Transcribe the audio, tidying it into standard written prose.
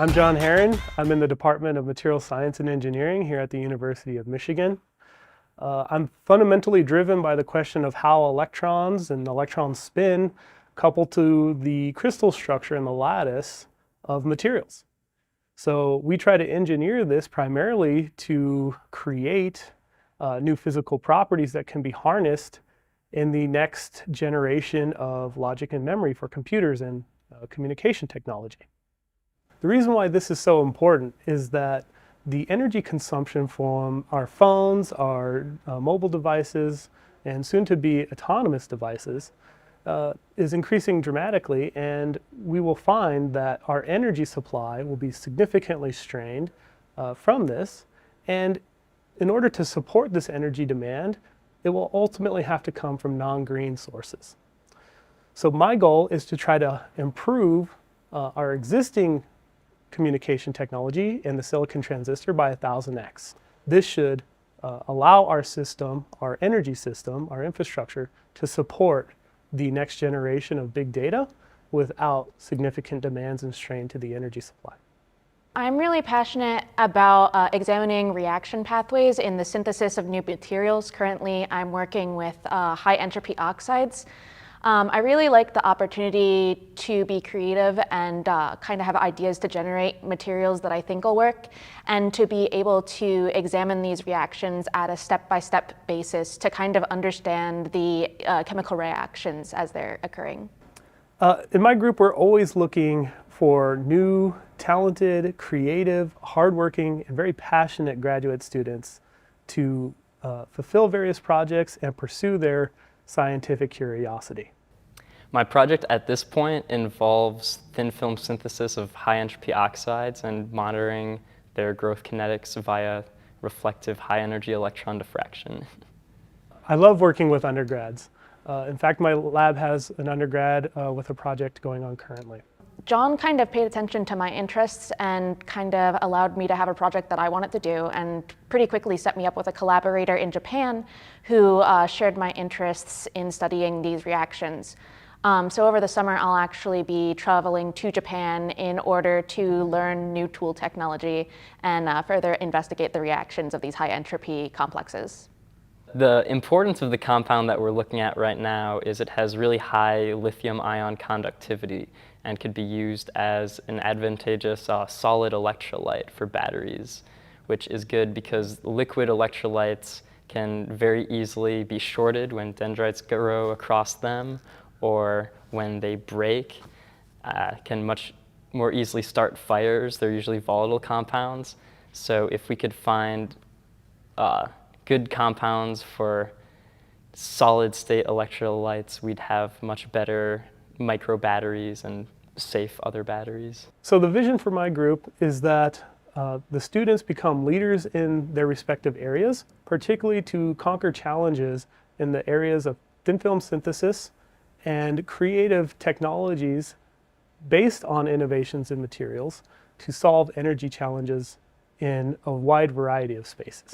I'm John Heron. I'm in the Department of Material Science and Engineering here at the University of Michigan. I'm fundamentally driven by the question of how electrons and electron spin couple to the crystal structure and the lattice of materials. So we try to engineer this primarily to create new physical properties that can be harnessed in the next generation of logic and memory for computers and communication technology. The reason why this is so important is that the energy consumption from our phones, our mobile devices, and soon to be autonomous devices is increasing dramatically, and we will find that our energy supply will be significantly strained from this. And in order to support this energy demand, it will ultimately have to come from non-green sources. So my goal is to try to improve our existing communication technology in the silicon transistor by 1000x. This should allow our system, our energy system, our infrastructure to support the next generation of big data without significant demands and strain to the energy supply. I'm really passionate about examining reaction pathways in the synthesis of new materials. Currently, I'm working with high entropy oxides. I really like the opportunity to be creative and kind of have ideas to generate materials that I think will work, and to be able to examine these reactions at a step-by-step basis to kind of understand the chemical reactions as they're occurring. In my group, we're always looking for new, talented, creative, hardworking, and very passionate graduate students to fulfill various projects and pursue their scientific curiosity. My project at this point involves thin film synthesis of high entropy oxides and monitoring their growth kinetics via reflective high energy electron diffraction. I love working with undergrads. In fact, my lab has an undergrad with a project going on currently. John kind of paid attention to my interests and kind of allowed me to have a project that I wanted to do, and pretty quickly set me up with a collaborator in Japan who shared my interests in studying these reactions. So over the summer, I'll actually be traveling to Japan in order to learn new tool technology and further investigate the reactions of these high entropy complexes. The importance of the compound that we're looking at right now is it has really high lithium-ion conductivity and could be used as an advantageous solid electrolyte for batteries, which is good because liquid electrolytes can very easily be shorted when dendrites grow across them, or when they break, can much more easily start fires. They're usually volatile compounds. So if we could find good compounds for solid state electrolytes, we'd have much better micro batteries and safe other batteries. So the vision for my group is that the students become leaders in their respective areas, particularly to conquer challenges in the areas of thin film synthesis and creative technologies based on innovations in materials to solve energy challenges in a wide variety of spaces.